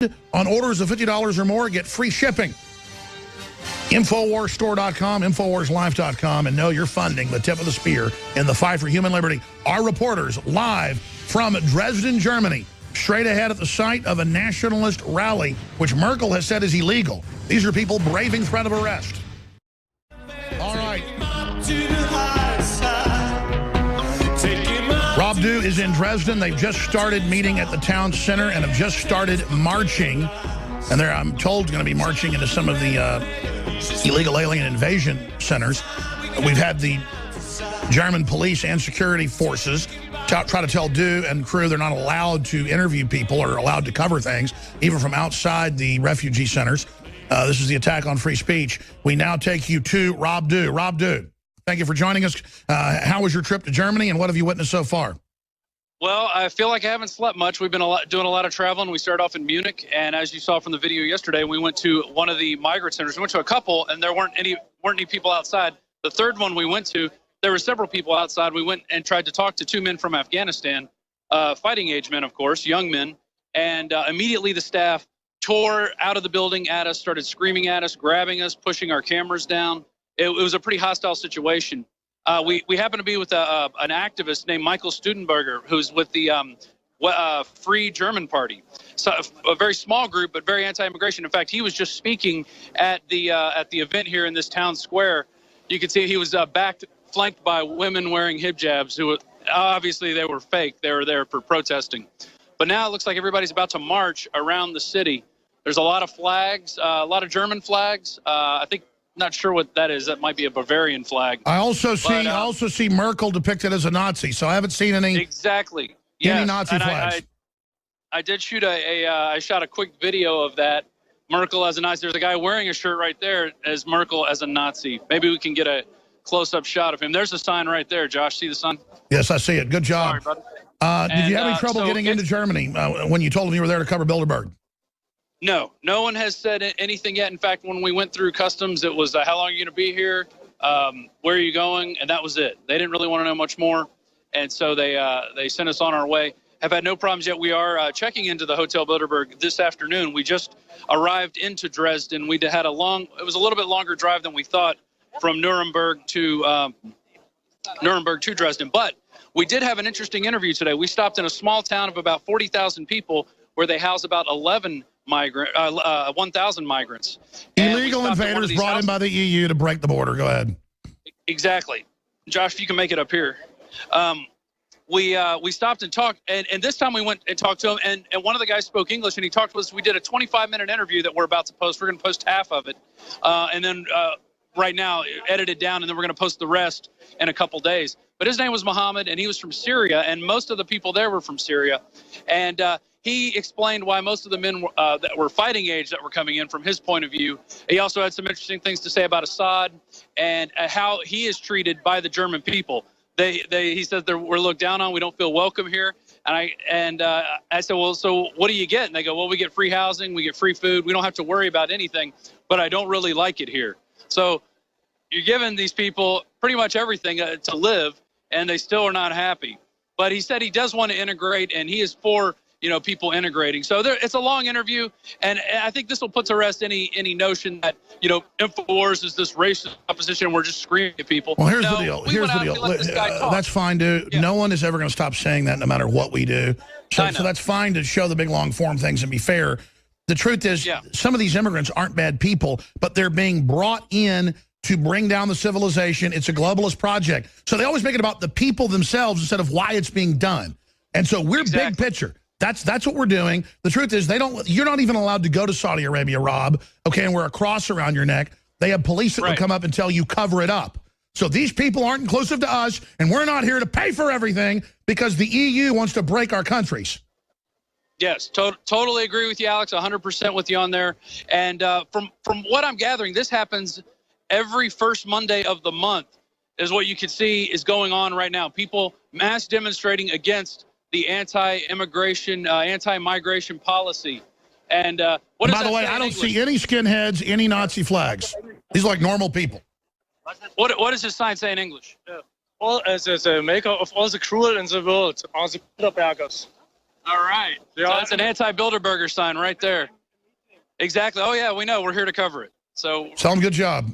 On orders of $50 or more, get free shipping. InfoWarsStore.com, InfoWarsLife.com, and know you're funding the tip of the spear in the fight for human liberty. Our reporters live from Dresden, Germany, straight ahead at the site of a nationalist rally, which Merkel has said is illegal. These are people braving threat of arrest. All right. Rob Dew is in Dresden. They've just started meeting at the town center and have just started marching. And they're, I'm told, going to be marching into some of the illegal alien invasion centers. We've had the German police and security forces try to tell Dew and crew they're not allowed to interview people or allowed to cover things, even from outside the refugee centers. This is the attack on free speech. We now take you to Rob Dew. Rob Dew, thank you for joining us. How was your trip to Germany, and what have you witnessed so far? Well, I feel like I haven't slept much. We've been doing a lot of traveling. We started off in Munich, and as you saw from the video yesterday, we went to one of the migrant centers. We went to a couple, and there weren't any people outside. The third one we went to, there were several people outside. We went and tried to talk to two men from Afghanistan, fighting age men, of course, young men, and immediately the staff tore out of the building at us, started screaming at us, grabbing us, pushing our cameras down. It was a pretty hostile situation. We happen to be with an activist named Michael Studenberger, who's with the Free German Party. So a very small group, but very anti-immigration. In fact, he was just speaking at the event here in this town square. You can see he was flanked by women wearing hijabs, who obviously they were fake. They were there for protesting. But now it looks like everybody's about to march around the city. There's a lot of flags, a lot of German flags. I think. Not sure what that is. That might be a Bavarian flag. I also see Merkel depicted as a Nazi, so I haven't seen any exactly any Nazi flags. I did shoot I shot a quick video of that. Merkel as a Nazi. There's a guy wearing a shirt right there as Merkel as a Nazi. Maybe we can get a close-up shot of him. There's a sign right there. Josh, see the sign? Yes, I see it. Good job. Sorry, brother. Did you have any trouble getting into Germany when you told them you were there to cover Bilderberg? No one has said anything yet. In fact, when we went through customs, it was, how long are you going to be here? Where are you going? And that was it. They didn't really want to know much more. And so they sent us on our way. Have had no problems yet. We are checking into the Hotel Bilderberg this afternoon. We just arrived into Dresden. It was a little bit longer drive than we thought from Nuremberg to Dresden. But we did have an interesting interview today. We stopped in a small town of about 40,000 people where they house about 1,000 migrants. Illegal invaders brought in by the EU to break the border. Go ahead. Exactly. Josh, if you can make it up here. We stopped and talked, and this time we went and talked to him, and one of the guys spoke English, and he talked to us. We did a 25-minute interview that we're about to post. We're going to post half of it, and then right now edit it down, and then we're going to post the rest in a couple days. But his name was Mohammed, and he was from Syria, and most of the people there were from Syria. And he explained why most of the men that were fighting age that were coming in from his point of view. He also had some interesting things to say about Assad and how he is treated by the German people. He says we're looked down on. We don't feel welcome here. And I said, well, so what do you get? And they go, well, we get free housing, we get free food. We don't have to worry about anything, but I don't really like it here. So you're giving these people pretty much everything to live, and they still are not happy. But he said he does want to integrate, and he is for people integrating. So it's a long interview, and I think this will put to rest any notion that, InfoWars is this racist opposition. We're just screaming at people. Well, here's the deal. That's fine, dude. Yeah. No one is ever going to stop saying that no matter what we do. So that's fine to show the big, long form things and be fair. The truth is, some of these immigrants aren't bad people, but they're being brought in to bring down the civilization. It's a globalist project. So they always make it about the people themselves instead of why it's being done. And so we're big picture. That's what we're doing. The truth is you're not even allowed to go to Saudi Arabia, Rob, okay, and wear a cross around your neck. They have police that will come up and tell you cover it up. So these people aren't inclusive to us, and we're not here to pay for everything because the EU wants to break our countries. Yes, totally agree with you, Alex, 100% with you on there. And from what I'm gathering, this happens every first Monday of the month is what you can see is going on right now. People mass demonstrating against the anti-migration policy. And by the way, I don't see any skinheads, any Nazi flags. These are like normal people. What does this sign say in English? All as the maker of all the cruel in the world are the Bilderbergers. All right. So that's an anti-Bilderberger sign right there. Exactly. Oh, yeah, we know. We're here to cover it. So tell them good job.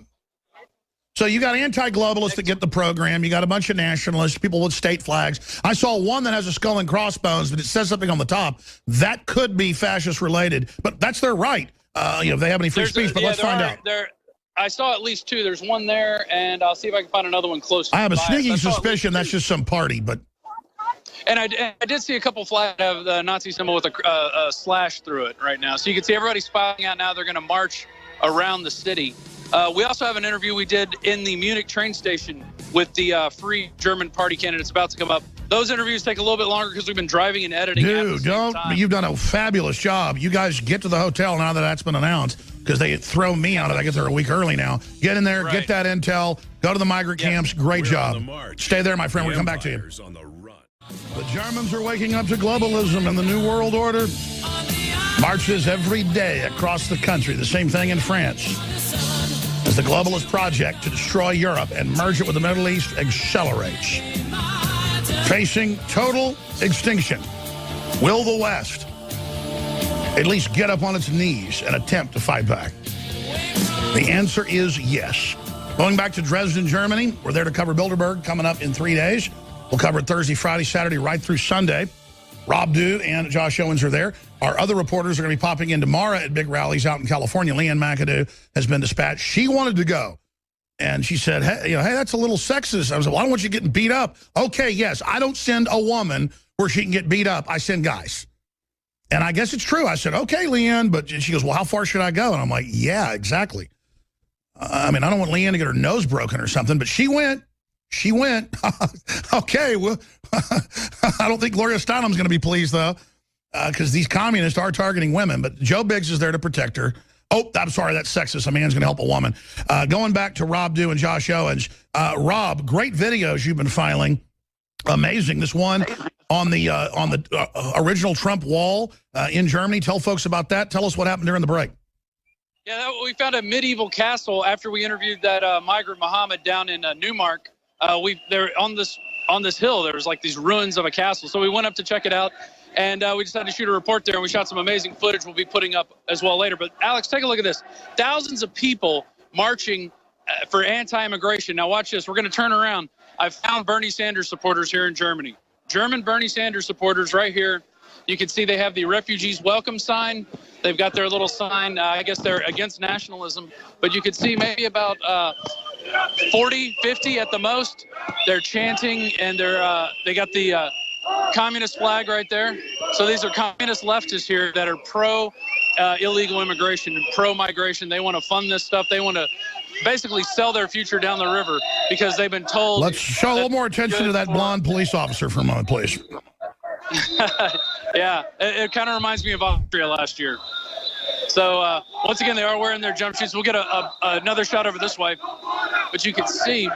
So you got anti-globalists that get the program. You got a bunch of nationalists, people with state flags. I saw one that has a skull and crossbones, but it says something on the top. That could be fascist related, but that's their right. If they have any free speech, but let's find out. I saw at least two. There's one there, and I'll see if I can find another one close. I have a sneaking suspicion that's just some party, but... And I did see a couple flags that have the Nazi symbol with a slash through it right now. So you can see everybody spotting out now. They're going to march around the city. We also have an interview we did in the Munich train station with the Free German Party candidates about to come up. Those interviews take a little bit longer because we've been driving and editing. Dude, you've done a fabulous job. You guys get to the hotel now that that's been announced because they throw me out. I get there a week early now. Get in there, get that intel, go to the migrant camps. Great job. Stay there, my friend. We'll come back to you. The Germans are waking up to globalism and the New World Order. Marches every day across the country. The same thing in France. As the globalist project to destroy Europe and merge it with the Middle East accelerates. Facing total extinction. Will the West at least get up on its knees and attempt to fight back? The answer is yes. Going back to Dresden, Germany, we're there to cover Bilderberg coming up in 3 days. We'll cover it Thursday, Friday, Saturday, right through Sunday. Rob Dew and Josh Owens are there. Our other reporters are going to be popping in tomorrow at big rallies out in California. Leanne McAdoo has been dispatched. She wanted to go. And she said, hey, that's a little sexist. I was like, well, I don't want you getting beat up. Okay, yes, I don't send a woman where she can get beat up. I send guys. And I guess it's true. I said, okay, Leanne. But she goes, well, how far should I go? And I'm like, yeah, exactly. I mean, I don't want Leanne to get her nose broken or something, but she went. She went. Okay, well, I don't think Gloria Steinem's going to be pleased, though, because these communists are targeting women. But Joe Biggs is there to protect her. Oh, I'm sorry, that's sexist. A man's going to help a woman. Going back to Rob Dew and Josh Owens. Rob, great videos you've been filing. Amazing. This one on the original Trump wall in Germany. Tell folks about that. Tell us what happened during the break. Yeah, we found a medieval castle after we interviewed that migrant Muhammad down in Newmark. They're on this hill. There was like these ruins of a castle. So we went up to check it out, and we decided to shoot a report there, and we shot some amazing footage we'll be putting up as well later. But Alex, take a look at this. Thousands of people marching for anti-immigration. Now watch this. We're going to turn around. I found Bernie Sanders supporters here in Germany. German Bernie Sanders supporters right here. You can see they have the refugees welcome sign. They've got their little sign. I guess they're against nationalism. But you could see maybe about 40, 50 at the most. They're chanting, and they got the communist flag right there. So these are communist leftists here that are pro-illegal immigration and pro-migration. They want to fund this stuff. They want to basically sell their future down the river because they've been told. Let's show a little more attention to that blonde police officer for a moment, please. Yeah, it kind of reminds me of Austria last year. So once again, they are wearing their jumpsuits. We'll get another shot over this way, but you can see.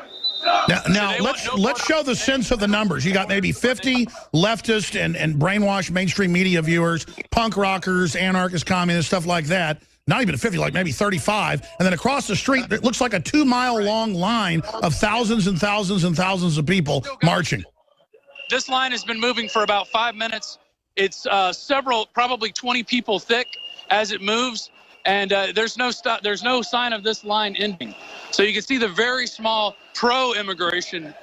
Now let's show the sense of the numbers. You got maybe 50 leftist and brainwashed mainstream media viewers, punk rockers, anarchists, communists, stuff like that. Not even 50, like maybe 35. And then across the street, it looks like a 2-mile-long line of thousands and thousands and thousands of people marching. This line has been moving for about 5 minutes. It's probably 20 people thick as it moves, and there's no sign of this line ending. So you can see the very small pro-immigration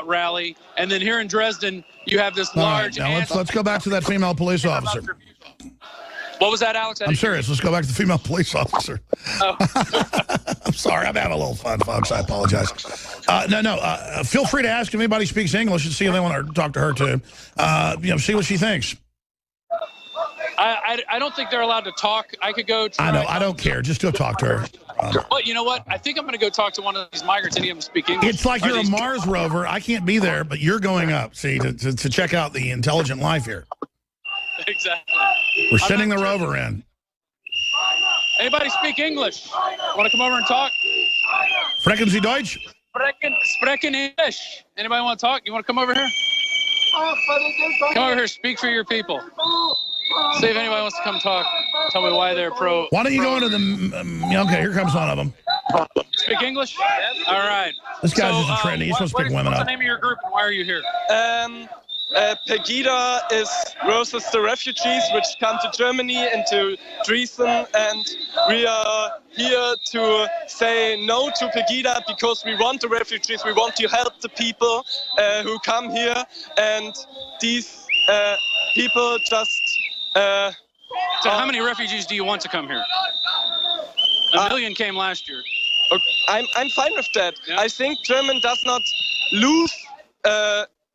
rally, and then here in Dresden, you have this large. Now let's go back to that female police officer. What was that, Alex? I'm serious. Let's go back to the female police officer. Oh. I'm sorry. I'm having a little fun, folks. I apologize. Feel free to ask if anybody speaks English and see if they want to talk to her, too. See what she thinks. I don't think they're allowed to talk. I could go try. I know. I don't care. Just go talk to her. But you know what? I think I'm going to go talk to one of these migrants. Any of them speak English. It's like you're a Mars rover. I can't be there, but you're going up, see, to check out the intelligent life here. Exactly. We're sending the rover in. Anybody speak English? Want to come over and talk? Sprechen Sie Deutsch? Sprechen English. Anybody want to talk? You want to come over here? Come over here. Speak for your people. See if anybody wants to come talk. Tell me why they're pro. Why don't you go into the... Okay, here comes one of them. Speak English? All right. This guy's just a trendy. He's supposed to pick women up. What's the name of your group and why are you here? Pegida is versus the refugees which come to Germany and to Dresden, and we are here to say no to Pegida because we want the refugees, we want to help the people who come here, and these people just... So how many refugees do you want to come here? A million came last year. I'm fine with that. Yeah. I think German does not lose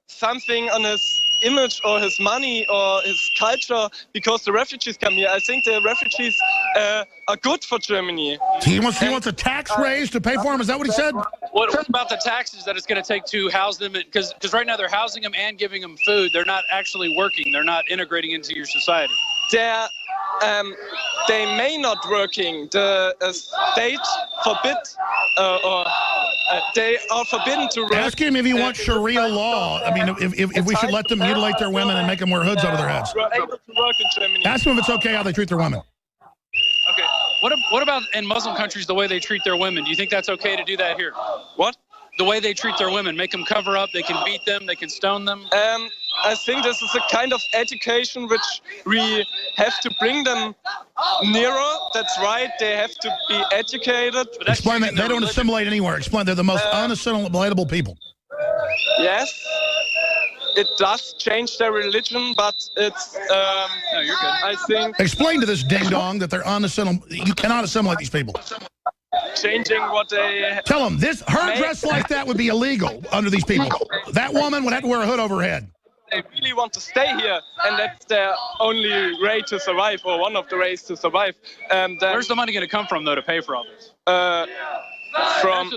something on his image or his money or his culture because the refugees come here. I think the refugees are good for Germany. He wants a tax raise to pay for him? Is that what he said? What about the taxes that it's going to take to house them? Because right now they're housing them and giving them food. They're not actually working. They're not integrating into your society. They may not working. The state forbid they are forbidden to work. Ask him if he wants Sharia law. I mean, if we should let them mutilate their women and make them wear hoods over their heads. Able to work in Germany. Ask them if it's okay how they treat their women. Okay. What about in Muslim countries, the way they treat their women? Do you think that's okay to do that here? What? The way they treat their women, make them cover up, they can beat them, they can stone them? I think this is a kind of education which we have to bring them nearer. That's right, they have to be educated. Explain that. They don't assimilate anywhere. Explain, they're the most unassimilatable people. Yes, it does change their religion, but it's... no, you're good. I think... Explain to this ding-dong that they're unassimilatable. You cannot assimilate these people. Changing what they... Tell them, her dress like that would be illegal under these people. That woman would have to wear a hood over her head. They really want to stay here, and that's their only way to survive, or one of the ways to survive. Where's the money going to come from, though, to pay for all this? From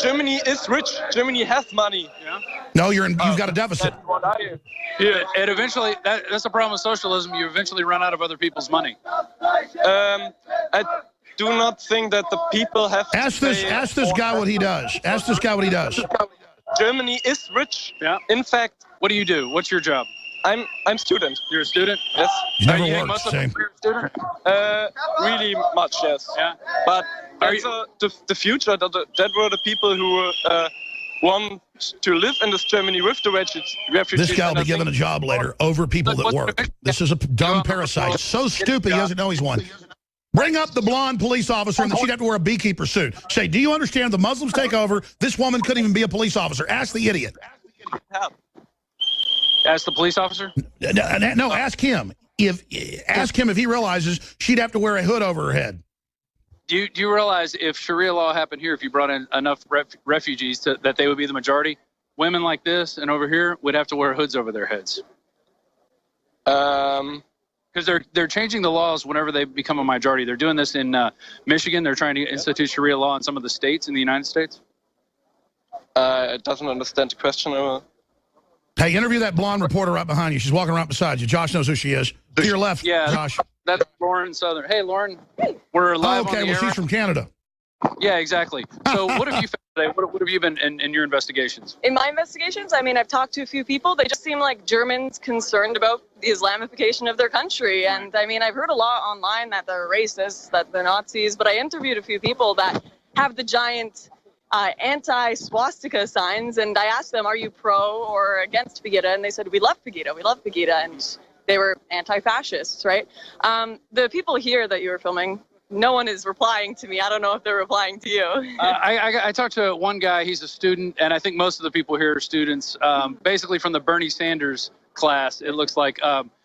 Germany is rich. Germany has money. Yeah. No, you've got a deficit. That's what I hear. And eventually, that's the problem with socialism. You eventually run out of other people's money. I do not think that the people have. Ask this guy what he does. Ask this guy what he does. Germany is rich. Yeah. In fact, what do you do? What's your job? I'm student. You're a student? Yes. You never worked. Same. Student? Really much, yes. Yeah. But the future. That were the people who want to live in this Germany with the refugees. This guy will be given a job later over people that work. This is a dumb parasite. So stupid, he doesn't know he's one. Bring up the blonde police officer, and then she'd have to wear a beekeeper suit. Say, do you understand the Muslims take over? This woman couldn't even be a police officer. Ask the idiot. Ask the police officer? No, ask him. Ask him if he realizes she'd have to wear a hood over her head. Do you realize if Sharia law happened here, if you brought in enough refugees that they would be the majority? Women like this and over here would have to wear hoods over their heads. Because they're changing the laws whenever they become a majority. They're doing this in Michigan. They're trying to institute Sharia law in some of the states in the United States. It doesn't understand the question. Hey, interview that blonde reporter right behind you. She's walking right beside you. Josh knows who she is. To your left, yeah, Josh. That's Lauren Southern. Hey, Lauren. We're live on the air. She's from Canada. Yeah, exactly. So what have you found today? What have you been in your investigations? In my investigations, I mean, I've talked to a few people. They just seem like Germans concerned about the Islamification of their country. And I mean, I've heard a lot online that they're racist, that they're Nazis, but I interviewed a few people that have the giant anti-swastika signs, and I asked them, are you pro or against Pegida? And they said, we love Pegida, and they were anti-fascists, right? The people here that you were filming, no one is replying to me. I don't know if they're replying to you. I talked to one guy, he's a student, and I think most of the people here are students, basically from the Bernie Sanders class. It looks like,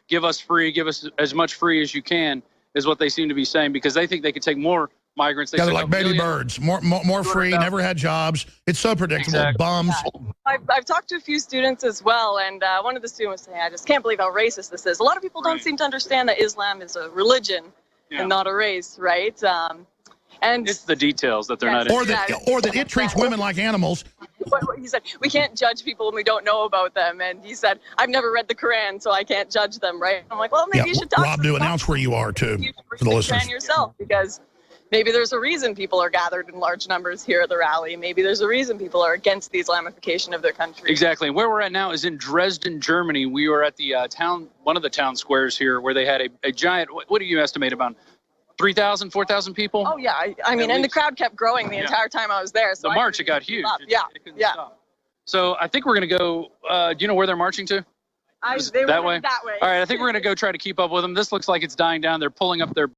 give us as much free as you can, is what they seem to be saying, because they think they could take more migrants. They're like baby birds, more free, never had jobs. It's so predictable. Exactly. Bums. Yeah. I've talked to a few students as well, and one of the students was saying, I just can't believe how racist this is. A lot of people don't seem to understand that Islam is a religion and not a race, right? And it's the details that they're not or that it treats women like animals. He said, we can't judge people when we don't know about them. And he said, I've never read the Quran, so I can't judge them, right? I'm like, well, maybe you should talk Rob, to announce where you are, too, for the listeners. Yourself, because maybe there's a reason people are gathered in large numbers here at the rally. Maybe there's a reason people are against the Islamification of their country. Exactly. Where we're at now is in Dresden, Germany. We were at the one of the town squares here, where they had a giant, what do you estimate, about 3,000, 4,000 people? Oh, yeah. I mean, and the crowd kept growing the entire time I was there. So the march, it got huge. Yeah. Stop. So I think we're going to go, do you know where they're marching to? They that went way? that way. All right, I think we're going to go try to keep up with them. This looks like it's dying down. They're pulling up their